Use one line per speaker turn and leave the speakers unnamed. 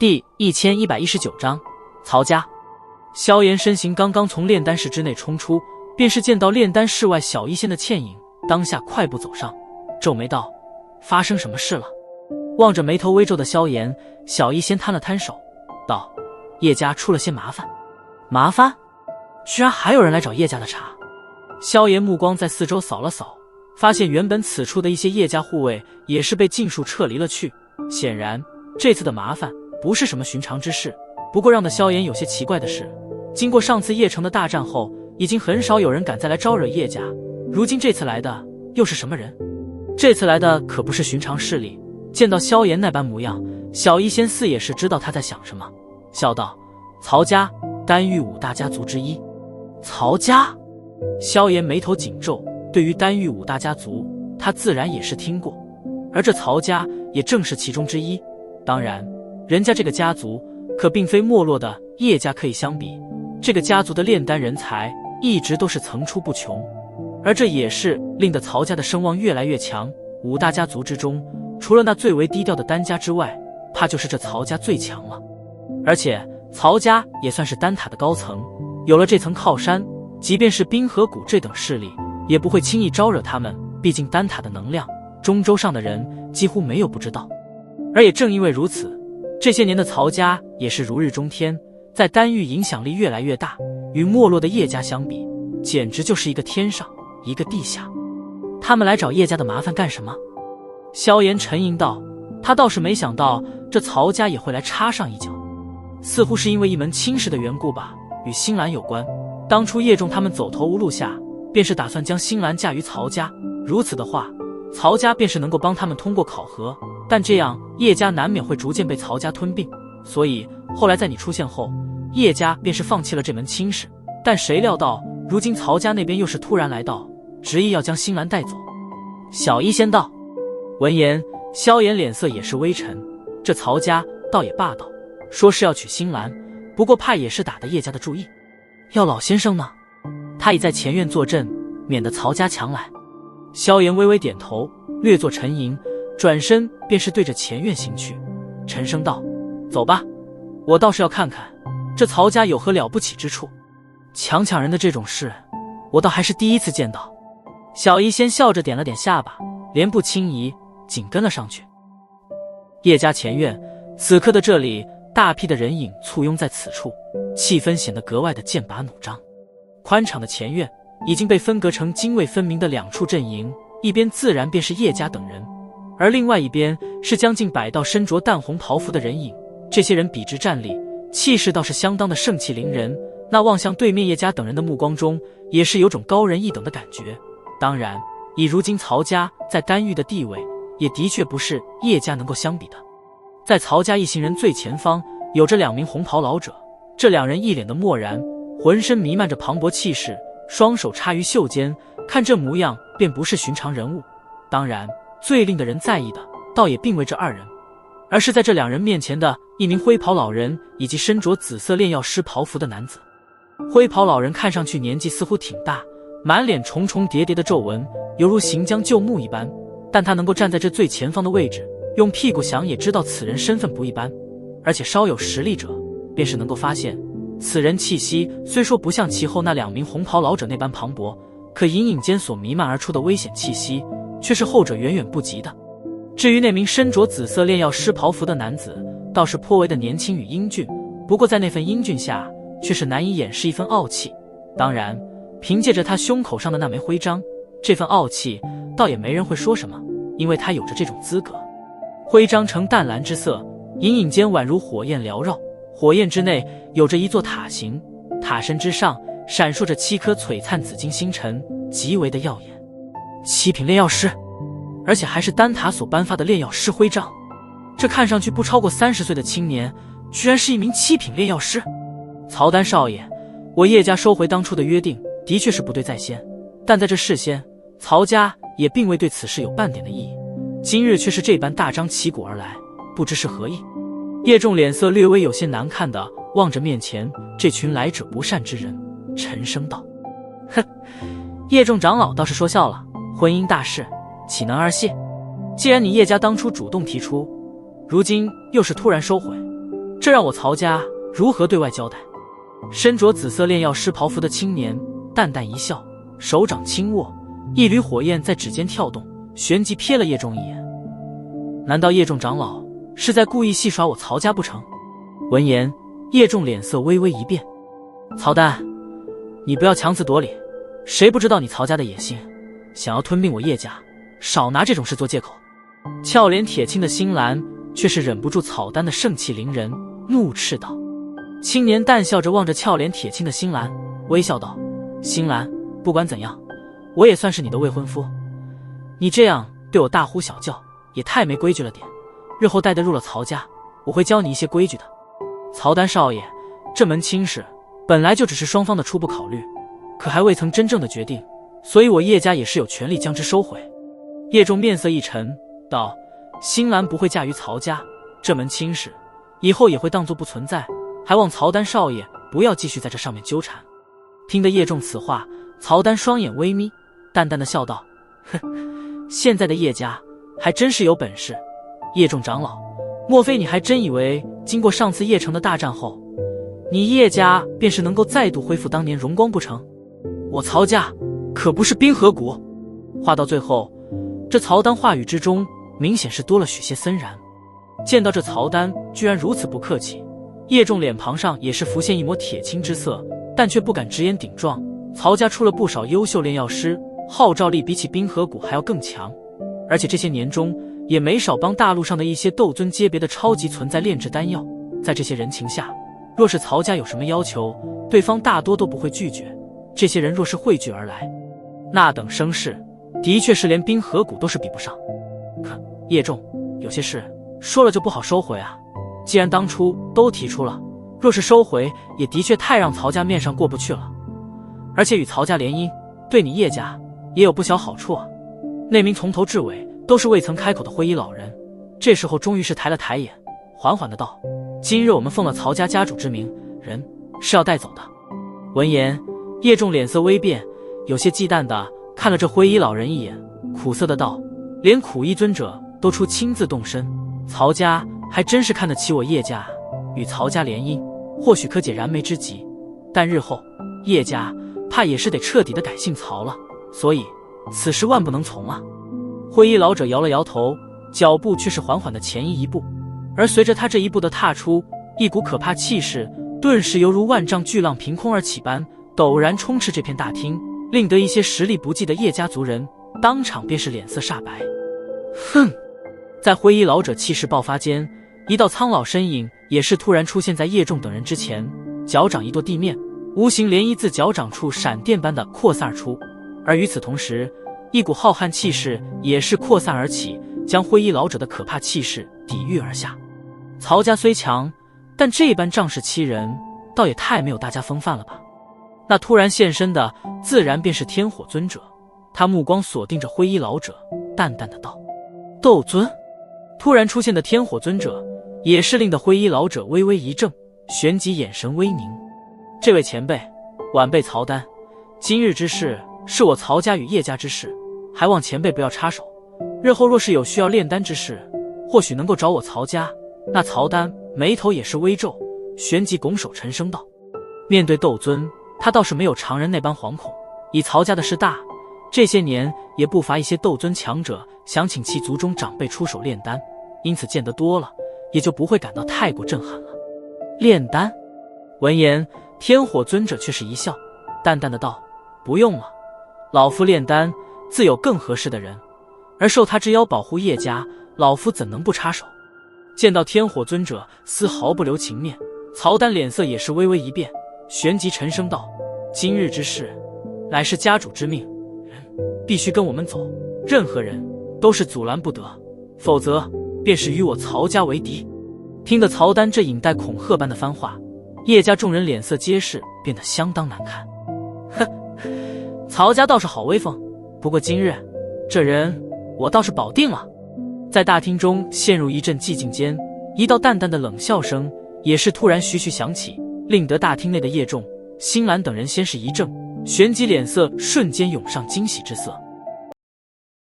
第1119章曹家。萧炎身形刚刚从炼丹室之内冲出，便是见到炼丹室外小医仙的倩影，当下快步走上，皱眉道：发生什么事了？望着眉头微皱的萧炎，小医仙摊了摊手道：叶家出了些麻烦。麻烦？居然还有人来找叶家的茬。萧炎目光在四周扫了扫，发现原本此处的一些叶家护卫也是被尽数撤离了去，显然这次的麻烦不是什么寻常之事。不过让得萧炎有些奇怪的是，经过上次邺城的大战后，已经很少有人敢再来招惹叶家，如今这次来的又是什么人？这次来的可不是寻常势力。见到萧炎那般模样，小医仙似也是知道他在想什么，笑道：曹家，丹玉五大家族之一。曹家？萧炎眉头紧皱，对于丹玉五大家族，他自然也是听过，而这曹家也正是其中之一。当然，人家这个家族可并非没落的叶家可以相比，这个家族的炼丹人才一直都是层出不穷，而这也是令得曹家的声望越来越强。五大家族之中，除了那最为低调的丹家之外，怕就是这曹家最强了。而且曹家也算是丹塔的高层，有了这层靠山，即便是冰河谷这等势力也不会轻易招惹他们，毕竟丹塔的能量，中州上的人几乎没有不知道。而也正因为如此，这些年的曹家也是如日中天，在丹域影响力越来越大，与没落的叶家相比，简直就是一个天上一个地下。他们来找叶家的麻烦干什么？萧炎沉吟道：他倒是没想到这曹家也会来插上一脚，似乎是因为一门亲事的缘故吧，与新兰有关。当初叶仲他们走投无路下，便是打算将新兰嫁于曹家，如此的话，曹家便是能够帮他们通过考核，但这样叶家难免会逐渐被曹家吞并。所以后来在你出现后，叶家便是放弃了这门亲事，但谁料到如今曹家那边又是突然来到，执意要将新兰带走。小医仙道。闻言，萧炎脸色也是微沉，这曹家倒也霸道，说是要娶新兰，不过怕也是打得叶家的注意。要老先生呢？他已在前院坐镇，免得曹家强来。萧炎微微点头，略作沉吟，转身便是对着前院行去，沉声道：走吧，我倒是要看看这曹家有何了不起之处。强人的这种事，我倒还是第一次见到。小医仙笑着点了点下巴，莲步轻移，紧跟了上去。叶家前院，此刻的这里，大批的人影簇拥在此处，气氛显得格外的剑拔弩张。宽敞的前院已经被分隔成泾渭分明的两处阵营，一边自然便是叶家等人，而另外一边是将近100道身着淡红袍服的人影。这些人笔直站立，气势倒是相当的盛气凌人，那望向对面叶家等人的目光中，也是有种高人一等的感觉。当然，以如今曹家在丹域的地位，也的确不是叶家能够相比的。在曹家一行人最前方，有着2名红袍老者，这2人一脸的漠然，浑身弥漫着磅礴气势，双手插于袖间，看这模样便不是寻常人物。当然，最令的人在意的，倒也并未这2人，而是在这2人面前的一名灰袍老人以及身着紫色炼药师袍服的男子。灰袍老人看上去年纪似乎挺大，满脸重重叠叠的皱纹，犹如行将就木一般，但他能够站在这最前方的位置，用屁股想也知道此人身份不一般，而且稍有实力者便是能够发现，此人气息虽说不像其后那2名红袍老者那般磅礴，可隐隐间所弥漫而出的危险气息却是后者远远不及的。至于那名身着紫色炼药师袍服的男子，倒是颇为的年轻与英俊，不过在那份英俊下却是难以掩饰一份傲气。当然，凭借着他胸口上的那枚徽章，这份傲气倒也没人会说什么，因为他有着这种资格。徽章呈淡蓝之色，隐隐间宛如火焰缭绕，火焰之内有着一座塔形，塔身之上闪烁着7颗璀璨紫金星辰，极为的耀眼。7品炼药师，而且还是丹塔所颁发的炼药师徽章。这看上去不超过30岁的青年，居然是一名7品炼药师。曹丹少爷，我叶家收回当初的约定，的确是不对在先，但在这事先，曹家也并未对此事有半点的异议，今日却是这般大张旗鼓而来，不知是何意。叶仲脸色略微有些难看的望着面前这群来者不善之人，沉声道：哼，叶仲长老倒是说笑了，婚姻大事岂能儿戏？既然你叶家当初主动提出，如今又是突然收回，这让我曹家如何对外交代？身着紫色炼药师袍服的青年淡淡一笑，手掌轻握，一缕火焰在指尖跳动，旋即瞥了叶仲一眼。难道叶仲长老是在故意戏耍我曹家不成？闻言，叶仲脸色微微一变。曹丹，你不要强词夺理，谁不知道你曹家的野心，想要吞并我叶家，少拿这种事做借口。俏脸铁青的星兰却是忍不住草丹的盛气凌人，怒斥道。青年淡笑着望着俏脸铁青的星兰，微笑道：星兰，不管怎样，我也算是你的未婚夫，你这样对我大呼小叫也太没规矩了点，日后带得入了曹家，我会教你一些规矩的。曹丹少爷，这门亲事本来就只是双方的初步考虑，可还未曾真正的决定，所以我叶家也是有权利将之收回。叶仲面色一沉道：星兰不会嫁于曹家，这门亲事以后也会当作不存在，还望曹丹少爷不要继续在这上面纠缠。听得叶仲此话，曹丹双眼微眯，淡淡的笑道：哼，现在的叶家还真是有本事。叶仲长老，莫非你还真以为经过上次邺城的大战后，你叶家便是能够再度恢复当年荣光不成？我曹家可不是冰河谷。话到最后，这曹丹话语之中明显是多了许些森然。见到这曹丹居然如此不客气，叶仲脸庞上也是浮现一抹铁青之色，但却不敢直言顶撞。曹家出了不少优秀炼药师，号召力比起冰河谷还要更强，而且这些年中也没少帮大陆上的一些斗尊阶别的超级存在炼制丹药。在这些人情下，若是曹家有什么要求，对方大多都不会拒绝。这些人若是汇聚而来，那等声势的确是连冰河谷都是比不上。可叶仲，有些事说了就不好收回啊。既然当初都提出了，若是收回也的确太让曹家面上过不去了。而且与曹家联姻，对你叶家也有不小好处啊。那名从头至尾都是未曾开口的灰衣老人，这时候终于是抬了抬眼，缓缓的道：今日我们奉了曹家家主之名，人是要带走的。闻言，叶仲脸色微变，有些忌惮的看了这灰衣老人一眼，苦涩的道：连苦衣尊者都出亲自动身，曹家还真是看得起我叶家。与曹家联姻或许可解燃眉之急，但日后叶家怕也是得彻底的改姓曹了，所以此事万不能从啊。灰衣老者摇了摇头，脚步却是缓缓的前移一步，而随着他这一步的踏出，一股可怕气势顿时犹如万丈巨浪凭空而起般，陡然充斥这片大厅，令得一些实力不济的叶家族人当场便是脸色煞白。哼！在灰衣老者气势爆发间，一道苍老身影也是突然出现在叶仲等人之前，脚掌一跺地面，无形涟漪自脚掌处闪电般的扩散而出。而与此同时，一股浩瀚气势也是扩散而起，将灰衣老者的可怕气势抵御而下。曹家虽强，但这般仗势欺人，倒也太没有大家风范了吧。那突然现身的自然便是天火尊者，他目光锁定着灰衣老者，淡淡的道：斗尊。突然出现的天火尊者也是令得灰衣老者微微一怔，旋即眼神微凝。这位前辈，晚辈曹丹，今日之事是我曹家与叶家之事，还望前辈不要插手。日后若是有需要炼丹之事，或许能够找我曹家。那曹丹眉头也是微皱，旋即拱手沉声道：面对斗尊，他倒是没有常人那般惶恐。以曹家的事大，这些年也不乏一些斗尊强者想请其族中长辈出手炼丹，因此见得多了，也就不会感到太过震撼了。炼丹？闻言，天火尊者却是一笑，淡淡的道：不用了，老夫炼丹自有更合适的人，而受他之邀保护叶家，老夫怎能不插手？见到天火尊者丝毫不留情面，曹丹脸色也是微微一变，旋即沉声道：今日之事乃是家主之命，人必须跟我们走，任何人都是阻拦不得，否则便是与我曹家为敌。听得曹丹这引带恐吓般的番话，叶家众人脸色皆是变得相当难看。哼，曹家倒是好威风，不过今日这人我倒是保定了。在大厅中陷入一阵寂静间，一道淡淡的冷笑声也是突然徐徐响起，令得大厅内的叶仲、星兰等人先是一怔，旋即脸色瞬间涌上惊喜之色。